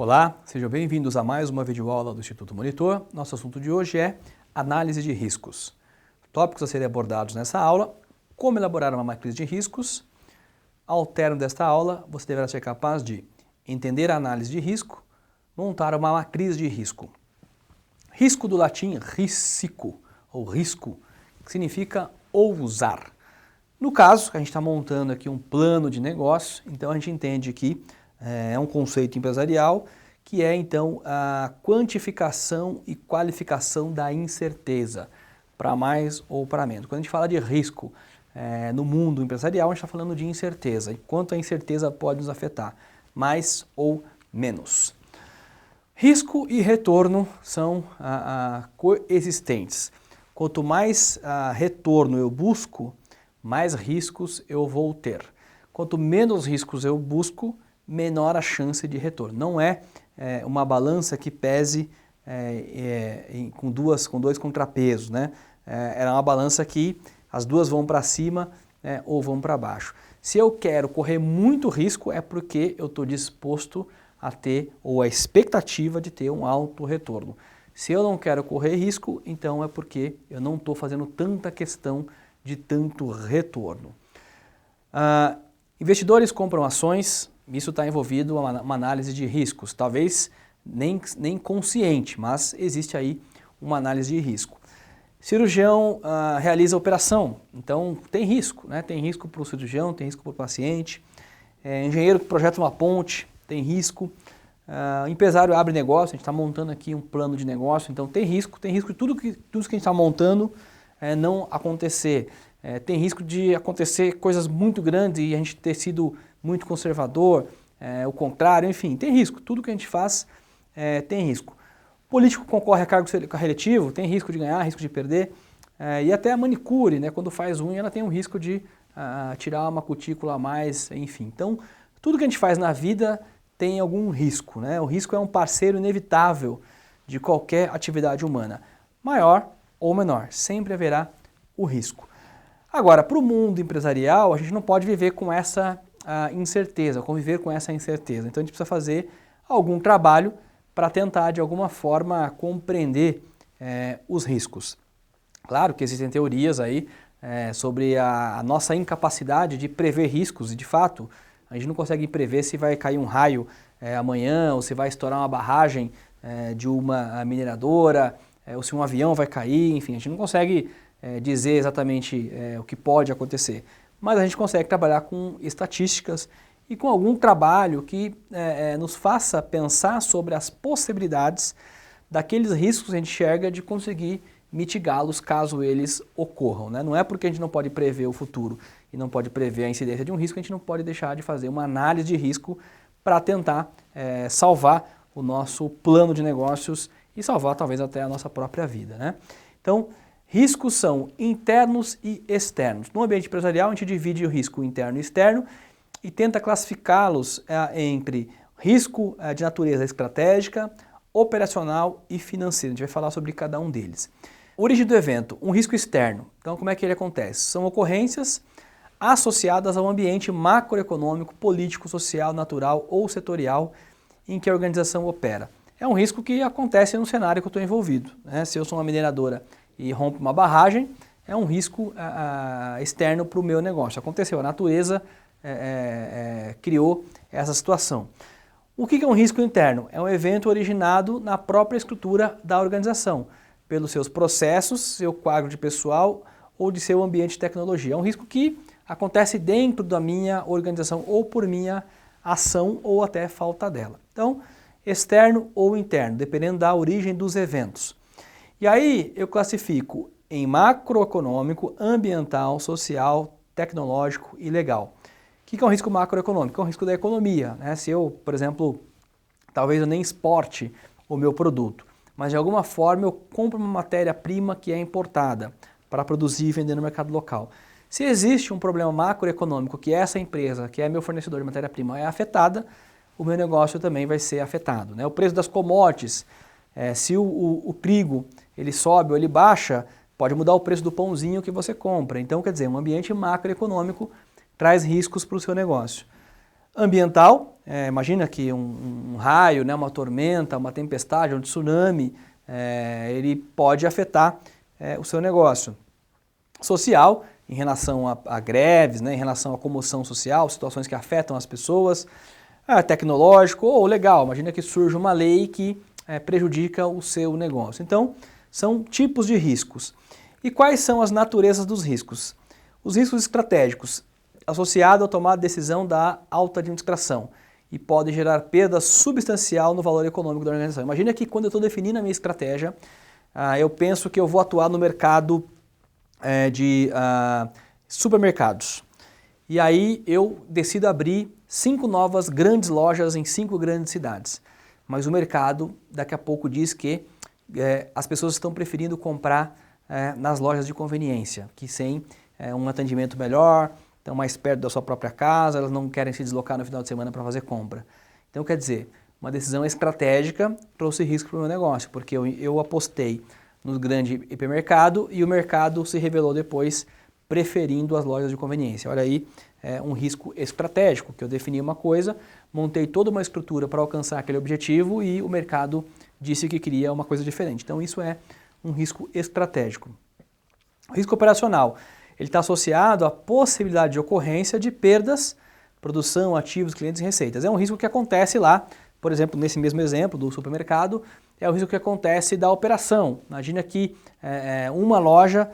Olá, sejam bem-vindos a mais uma videoaula do Instituto Monitor. Nosso assunto de hoje é análise de riscos. Tópicos a serem abordados nessa aula: como elaborar uma matriz de riscos. Ao término desta aula, você deverá ser capaz de entender a análise de risco, montar uma matriz de risco. Risco do latim risico, ou risco, que significa ousar. No caso, a gente está montando aqui um plano de negócio, então a gente entende que é um conceito empresarial que é então a quantificação e qualificação da incerteza, para mais ou para menos. Quando a gente fala de risco no mundo empresarial, a gente está falando de incerteza, e quanto a incerteza pode nos afetar, mais ou menos. Risco e retorno são coexistentes. Quanto mais retorno eu busco, mais riscos eu vou ter. Quanto menos riscos eu busco, menor a chance de retorno. Não é uma balança que pese com dois contrapesos, né? É uma balança que as duas vão para cima ou vão para baixo. Se eu quero correr muito risco, é porque eu estou disposto a ter, ou a expectativa de ter, um alto retorno. Se eu não quero correr risco, então é porque eu não estou fazendo tanta questão de tanto retorno. Investidores compram ações, isso está envolvido uma análise de riscos, talvez nem consciente, mas existe aí uma análise de risco. Cirurgião realiza operação, então tem risco, né? Tem risco para o cirurgião, tem risco para o paciente. Engenheiro que projeta uma ponte, tem risco. Empresário abre negócio, a gente está montando aqui um plano de negócio, então tem risco de tudo que a gente está montando não acontecer. Tem risco de acontecer coisas muito grandes e a gente ter sido muito conservador, o contrário, enfim, tem risco. Tudo que a gente faz tem risco. Político concorre a cargo relativo, tem risco de ganhar, risco de perder. E até a manicure, né, quando faz unha, ela tem um risco de tirar uma cutícula a mais, enfim. Então, tudo que a gente faz na vida tem algum risco, né? O risco é um parceiro inevitável de qualquer atividade humana. Maior ou menor, sempre haverá o risco. Agora, para o mundo empresarial, a gente não pode viver com essa incerteza, conviver com essa incerteza. Então a gente precisa fazer algum trabalho para tentar, de alguma forma, compreender os riscos. Claro que existem teorias aí sobre a nossa incapacidade de prever riscos, e de fato, a gente não consegue prever se vai cair um raio amanhã, ou se vai estourar uma barragem de uma mineradora, ou se um avião vai cair, enfim, a gente não consegue dizer exatamente o que pode acontecer. Mas a gente consegue trabalhar com estatísticas e com algum trabalho que nos faça pensar sobre as possibilidades daqueles riscos que a gente enxerga de conseguir mitigá-los caso eles ocorram, né? Não é porque a gente não pode prever o futuro e não pode prever a incidência de um risco, a gente não pode deixar de fazer uma análise de risco para tentar salvar o nosso plano de negócios e salvar talvez até a nossa própria vida, né? Então, riscos são internos e externos. No ambiente empresarial, a gente divide o risco interno e externo e tenta classificá-los entre risco de natureza estratégica, operacional e financeira. A gente vai falar sobre cada um deles. Origem do evento, um risco externo. Então, como é que ele acontece? São ocorrências associadas ao ambiente macroeconômico, político, social, natural ou setorial em que a organização opera. É um risco que acontece no cenário que eu estou envolvido, né? Se eu sou uma mineradora e rompe uma barragem, é um risco externo para o meu negócio. Aconteceu, a natureza criou essa situação. O que é um risco interno? É um evento originado na própria estrutura da organização, pelos seus processos, seu quadro de pessoal ou de seu ambiente de tecnologia. É um risco que acontece dentro da minha organização ou por minha ação ou até falta dela. Então, externo ou interno, dependendo da origem dos eventos. E aí eu classifico em macroeconômico, ambiental, social, tecnológico e legal. O que é um risco macroeconômico? É um risco da economia, né? Se eu, por exemplo, talvez eu nem exporte o meu produto, mas de alguma forma eu compro uma matéria-prima que é importada para produzir e vender no mercado local. Se existe um problema macroeconômico que essa empresa, que é meu fornecedor de matéria-prima, é afetada, o meu negócio também vai ser afetado, né? O preço das commodities, se o trigo ele sobe ou ele baixa, pode mudar o preço do pãozinho que você compra. Então, quer dizer, um ambiente macroeconômico traz riscos para o seu negócio. Ambiental, imagina que um raio, né, uma tormenta, uma tempestade, um tsunami, ele pode afetar o seu negócio. Social, em relação a greves, né, em relação à comoção social, situações que afetam as pessoas, tecnológico ou legal, imagina que surge uma lei que prejudica o seu negócio. Então, são tipos de riscos. E quais são as naturezas dos riscos? Os riscos estratégicos, associados à tomada de decisão da alta administração e podem gerar perda substancial no valor econômico da organização. Imagina que quando eu estou definindo a minha estratégia, eu penso que eu vou atuar no mercado de supermercados. E aí eu decido abrir 5 novas grandes lojas em 5 grandes cidades. Mas o mercado daqui a pouco diz que as pessoas estão preferindo comprar nas lojas de conveniência, que sem um atendimento melhor, estão mais perto da sua própria casa, elas não querem se deslocar no final de semana para fazer compra. Então, quer dizer, uma decisão estratégica trouxe risco para o meu negócio, porque eu apostei no grande hipermercado e o mercado se revelou depois preferindo as lojas de conveniência. Olha aí, um risco estratégico, que eu defini uma coisa, montei toda uma estrutura para alcançar aquele objetivo e o mercado disse que queria uma coisa diferente. Então, isso é um risco estratégico. O risco operacional, ele está associado à possibilidade de ocorrência de perdas, produção, ativos, clientes e receitas. É um risco que acontece lá, por exemplo, nesse mesmo exemplo do supermercado, é o risco que acontece da operação. Imagina que uma loja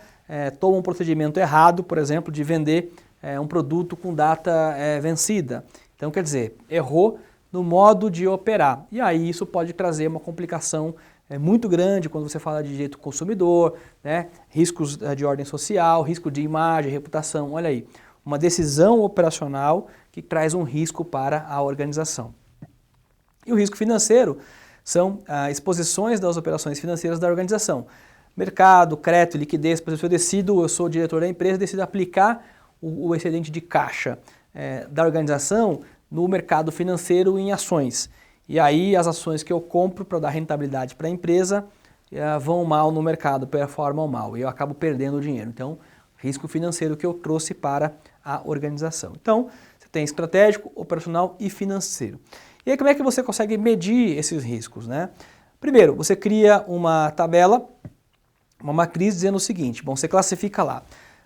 toma um procedimento errado, por exemplo, de vender um produto com data vencida. Então, quer dizer, errou no modo de operar. E aí isso pode trazer uma complicação muito grande quando você fala de direito consumidor, né? Riscos de ordem social, risco de imagem, reputação. Olha aí, uma decisão operacional que traz um risco para a organização. E o risco financeiro são exposições das operações financeiras da organização. Mercado, crédito, liquidez, por exemplo, eu sou o diretor da empresa, decido aplicar o excedente de caixa da organização no mercado financeiro em ações. E aí as ações que eu compro para dar rentabilidade para a empresa vão mal no mercado, performam mal e eu acabo perdendo o dinheiro. Então, risco financeiro que eu trouxe para a organização. Então, você tem estratégico, operacional e financeiro. E aí como é que você consegue medir esses riscos, né? Primeiro, você cria uma tabela, uma matriz dizendo o seguinte, bom, você classifica lá,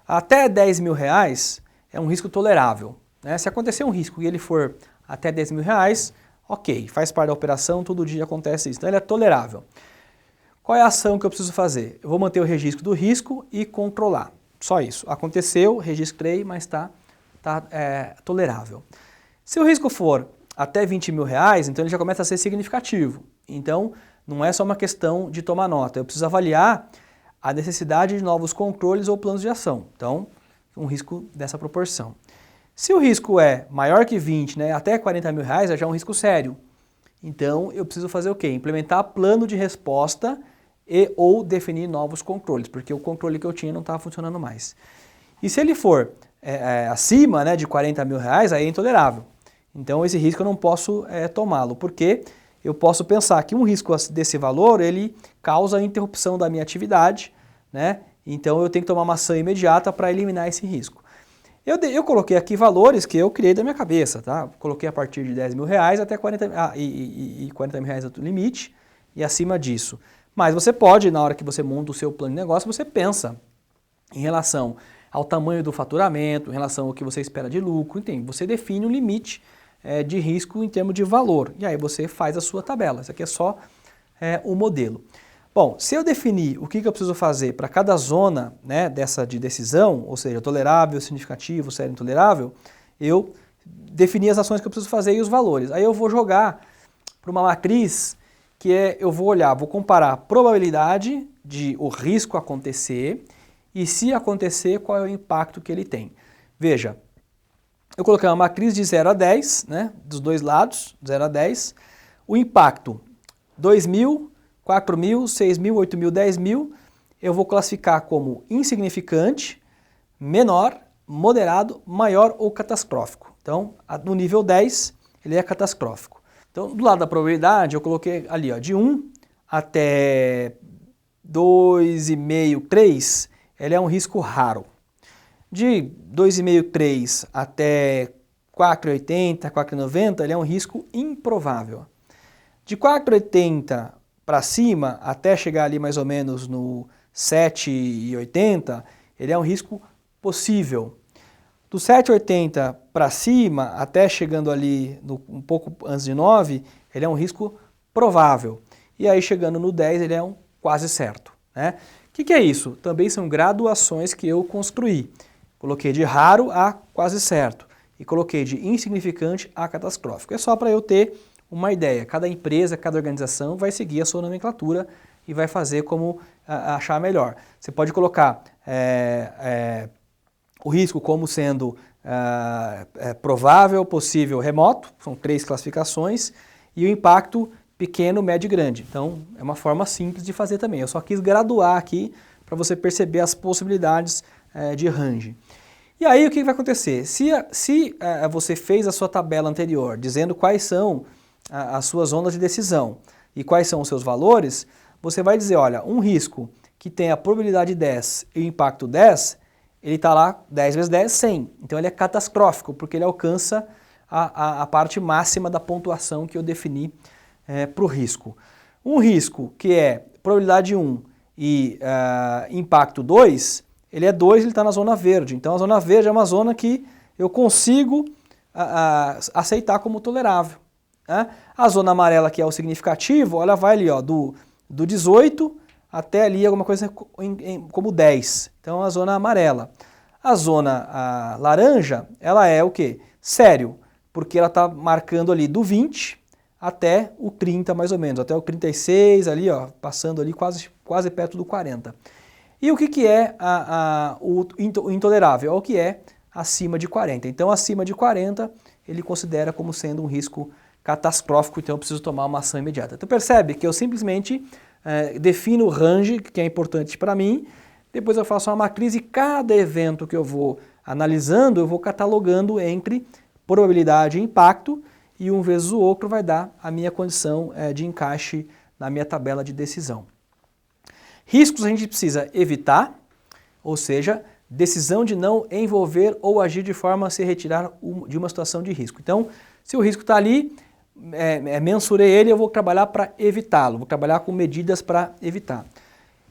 até 10 mil reais é um risco tolerável, né? Se acontecer um risco e ele for até 10 mil reais, ok, faz parte da operação, todo dia acontece isso, então ele é tolerável. Qual é a ação que eu preciso fazer? Eu vou manter o registro do risco e controlar, só isso. Aconteceu, registrei, mas está tolerável. Se o risco for até 20 mil reais, então ele já começa a ser significativo. Então, não é só uma questão de tomar nota, eu preciso avaliar a necessidade de novos controles ou planos de ação. Então, um risco dessa proporção. Se o risco é maior que 20, né, até 40 mil reais, já é um risco sério. Então, eu preciso fazer o quê? Implementar plano de resposta ou definir novos controles, porque o controle que eu tinha não estava funcionando mais. E se ele for acima, né, de 40 mil reais, aí é intolerável. Então, esse risco eu não posso tomá-lo, porque eu posso pensar que um risco desse valor, ele causa a interrupção da minha atividade, né? Então, eu tenho que tomar uma ação imediata para eliminar esse risco. Eu coloquei aqui valores que eu criei da minha cabeça, tá? Coloquei a partir de 10 mil reais até 40 mil reais é o limite e acima disso. Mas você pode, na hora que você monta o seu plano de negócio, você pensa em relação ao tamanho do faturamento, em relação ao que você espera de lucro, entende? Você define um limite de risco em termos de valor e aí você faz a sua tabela. Isso aqui é só o modelo. Bom, se eu definir o que eu preciso fazer para cada zona, né, dessa de decisão, ou seja, tolerável, significativo, sério, intolerável, eu defini as ações que eu preciso fazer e os valores. Aí eu vou jogar para uma matriz que eu vou olhar, vou comparar a probabilidade de o risco acontecer e se acontecer, qual é o impacto que ele tem. Veja, eu coloquei uma matriz de 0 a 10, né, dos dois lados, 0 a 10, o impacto 2 mil, 4 mil, 6 mil, 8 mil, 10 mil, eu vou classificar como insignificante, menor, moderado, maior ou catastrófico. Então, no nível 10, ele é catastrófico. Então, do lado da probabilidade, eu coloquei ali, ó, de 1 até 2,5, 3, ele é um risco raro. De 2,5, 3 até 4,80, 4,90, ele é um risco improvável. De 4,80 para cima, até chegar ali mais ou menos no 7,80, ele é um risco possível. Do 7,80 para cima, até chegando ali um pouco antes de 9, ele é um risco provável. E aí chegando no 10, ele é um quase certo, né? O que é isso? Também são graduações que eu construí. Coloquei de raro a quase certo e coloquei de insignificante a catastrófico. É só para eu ter uma ideia. Cada empresa, cada organização vai seguir a sua nomenclatura e vai fazer como achar melhor. Você pode colocar o risco como sendo provável, possível, remoto, são 3 classificações, e o impacto pequeno, médio e grande. Então, é uma forma simples de fazer também. Eu só quis graduar aqui para você perceber as possibilidades de range. E aí, o que vai acontecer? Se você fez a sua tabela anterior, dizendo quais são as suas zonas de decisão e quais são os seus valores, você vai dizer, olha, um risco que tem a probabilidade 10 e o impacto 10, ele está lá 10 vezes 10, 100. Então, ele é catastrófico, porque ele alcança a parte máxima da pontuação que eu defini para o risco. Um risco que é probabilidade 1 e impacto 2, ele é 2, ele está na zona verde. Então a zona verde é uma zona que eu consigo aceitar como tolerável, né? A zona amarela, que é o significativo, ela vai ali ó, do 18 até ali alguma coisa como 10. Então a zona amarela. A zona laranja, ela é o quê? Sério, porque ela está marcando ali do 20 até o 30 mais ou menos, até o 36 ali, ó, passando ali quase perto do 40. E o que é o intolerável? É o que é acima de 40. Então acima de 40 ele considera como sendo um risco catastrófico, então eu preciso tomar uma ação imediata. Então percebe que eu simplesmente defino o range, que é importante para mim, depois eu faço uma matriz e cada evento que eu vou analisando, eu vou catalogando entre probabilidade e impacto, e um vezes o outro vai dar a minha condição de encaixe na minha tabela de decisão. Riscos a gente precisa evitar, ou seja, decisão de não envolver ou agir de forma a se retirar de uma situação de risco. Então, se o risco está ali, mensurei ele, eu vou trabalhar para evitá-lo, vou trabalhar com medidas para evitar.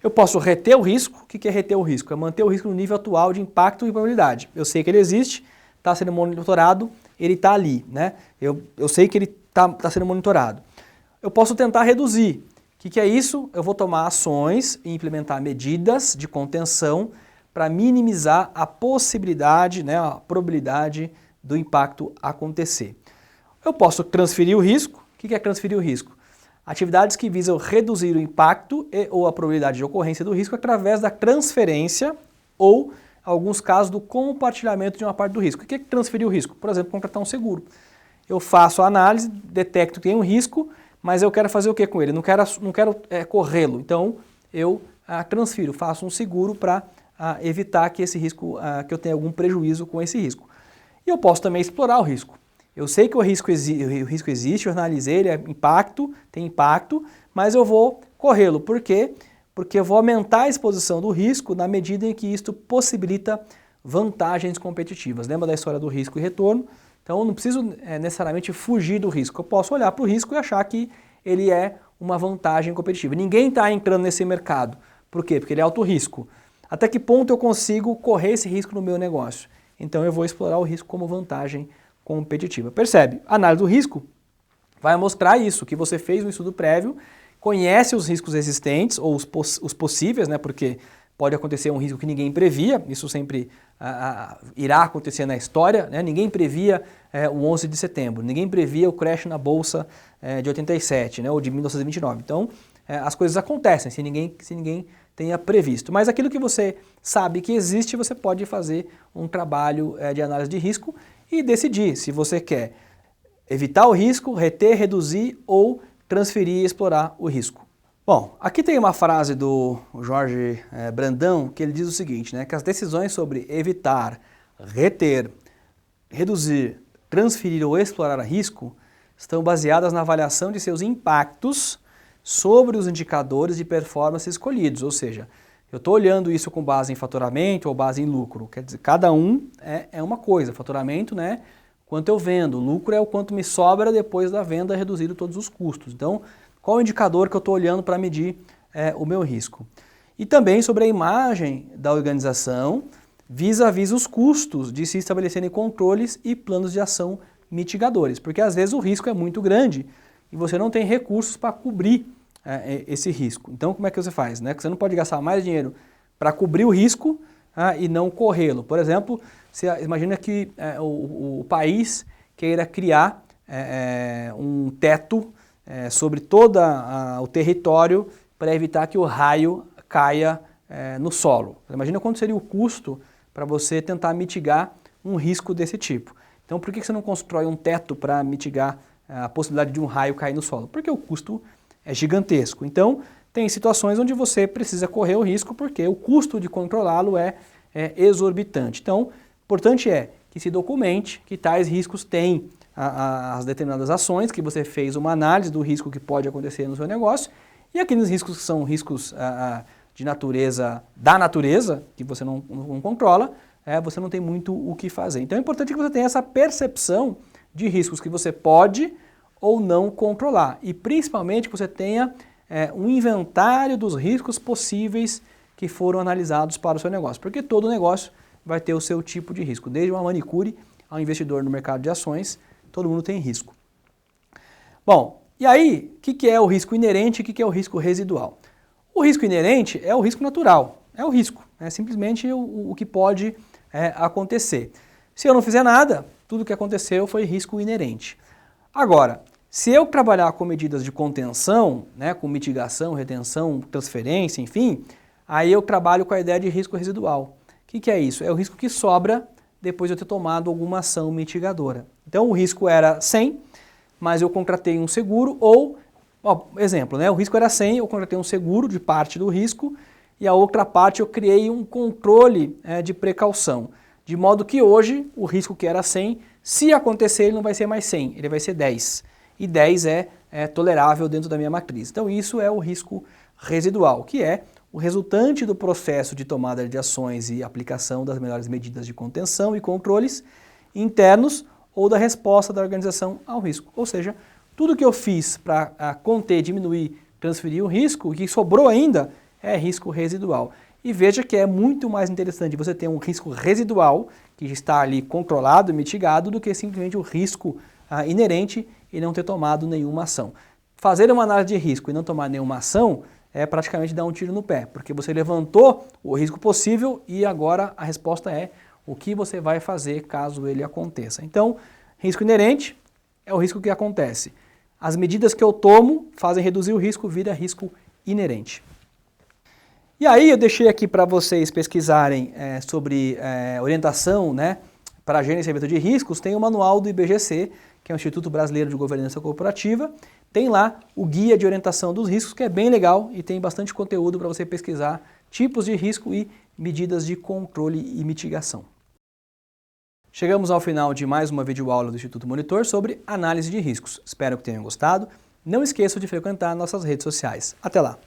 Eu posso reter o risco. O que é reter o risco? É manter o risco no nível atual de impacto e probabilidade. Eu sei que ele existe, está sendo monitorado, ele está ali, né? Eu sei que ele está sendo monitorado. Eu posso tentar reduzir. O que é isso? Eu vou tomar ações e implementar medidas de contenção para minimizar a possibilidade, né, a probabilidade do impacto acontecer. Eu posso transferir o risco. O que é transferir o risco? Atividades que visam reduzir o impacto ou a probabilidade de ocorrência do risco através da transferência ou, em alguns casos, do compartilhamento de uma parte do risco. O que é transferir o risco? Por exemplo, contratar um seguro. Eu faço a análise, detecto que tem um risco, mas eu quero fazer o que com ele? Não quero corrê-lo. Então, eu transfiro, faço um seguro para evitar que esse risco, que eu tenha algum prejuízo com esse risco. E eu posso também explorar o risco. Eu sei que o risco existe, eu analisei, ele tem impacto, mas eu vou corrê-lo. Por quê? Porque eu vou aumentar a exposição do risco na medida em que isto possibilita vantagens competitivas. Lembra da história do risco e retorno? Então eu não preciso necessariamente fugir do risco. Eu posso olhar para o risco e achar que ele é uma vantagem competitiva. Ninguém está entrando nesse mercado. Por quê? Porque ele é alto risco. Até que ponto eu consigo correr esse risco no meu negócio? Então eu vou explorar o risco como vantagem competitiva. Percebe? A análise do risco vai mostrar isso, que você fez um estudo prévio, conhece os riscos existentes, ou os possíveis, né? Porque pode acontecer um risco que ninguém previa, isso sempre irá acontecer na história, né? Ninguém previa o 11 de setembro, ninguém previa o crash na Bolsa de 87, né? Ou de 1929. Então, as coisas acontecem se ninguém tenha previsto. Mas aquilo que você sabe que existe, você pode fazer um trabalho de análise de risco e decidir se você quer evitar o risco, reter, reduzir ou transferir e explorar o risco. Bom, aqui tem uma frase do Jorge Brandão que ele diz o seguinte, né, que as decisões sobre evitar, reter, reduzir, transferir ou explorar risco estão baseadas na avaliação de seus impactos sobre os indicadores de performance escolhidos, ou seja, eu estou olhando isso com base em faturamento ou base em lucro, quer dizer, cada um é uma coisa, faturamento, né, quanto eu vendo. O lucro é o quanto me sobra depois da venda reduzido todos os custos. Então, qual o indicador que eu estou olhando para medir o meu risco? E também sobre a imagem da organização vis-à-vis os custos de se estabelecerem controles e planos de ação mitigadores. Porque às vezes o risco é muito grande e você não tem recursos para cobrir esse risco. Então, como é que você faz? Né? Você não pode gastar mais dinheiro para cobrir o risco e não corrê-lo. Por exemplo, você imagina que o país queira criar um teto sobre todo o território para evitar que o raio caia no solo. Imagina quanto seria o custo para você tentar mitigar um risco desse tipo. Então, por que você não constrói um teto para mitigar a possibilidade de um raio cair no solo? Porque o custo é gigantesco. Então, tem situações onde você precisa correr o risco porque o custo de controlá-lo é exorbitante. Então, o importante é que se documente que tais riscos têm as determinadas ações, que você fez uma análise do risco que pode acontecer no seu negócio, e aqueles riscos que são riscos de natureza, que você não controla, você não tem muito o que fazer. Então é importante que você tenha essa percepção de riscos que você pode ou não controlar. E principalmente que você tenha um inventário dos riscos possíveis que foram analisados para o seu negócio. Porque todo negócio vai ter o seu tipo de risco. Desde uma manicure ao investidor no mercado de ações, todo mundo tem risco. Bom, e aí, o que é o risco inerente e o que é o risco residual? O risco inerente é o risco natural, é o risco, é simplesmente o que pode acontecer. Se eu não fizer nada, tudo que aconteceu foi risco inerente. Agora, se eu trabalhar com medidas de contenção, com mitigação, retenção, transferência, enfim, aí eu trabalho com a ideia de risco residual. O que é isso? É o risco que sobra depois de eu ter tomado alguma ação mitigadora. Então o risco era 100, mas eu contratei um seguro exemplo, o risco era 100, eu contratei um seguro de parte do risco e a outra parte eu criei um controle de precaução. De modo que hoje o risco que era 100, se acontecer ele não vai ser mais 100, ele vai ser 10. E 10 é tolerável dentro da minha matriz. Então isso é o risco residual, que é o resultante do processo de tomada de ações e aplicação das melhores medidas de contenção e controles internos ou da resposta da organização ao risco. Ou seja, tudo que eu fiz para conter, diminuir, transferir o risco, o que sobrou ainda é risco residual. E veja que é muito mais interessante você ter um risco residual, que está ali controlado, mitigado, do que simplesmente o risco inerente e não ter tomado nenhuma ação. Fazer uma análise de risco e não tomar nenhuma ação é praticamente dar um tiro no pé, porque você levantou o risco possível e agora a resposta é o que você vai fazer caso ele aconteça. Então, risco inerente é o risco que acontece. As medidas que eu tomo fazem reduzir o risco, vira risco inerente. E aí eu deixei aqui para vocês pesquisarem sobre orientação para a gerenciamento de riscos, tem o manual do IBGC, que é o Instituto Brasileiro de Governança Corporativa. Tem lá o guia de orientação dos riscos, que é bem legal e tem bastante conteúdo para você pesquisar tipos de risco e medidas de controle e mitigação. Chegamos ao final de mais uma videoaula do Instituto Monitor sobre análise de riscos. Espero que tenham gostado. Não esqueçam de frequentar nossas redes sociais. Até lá!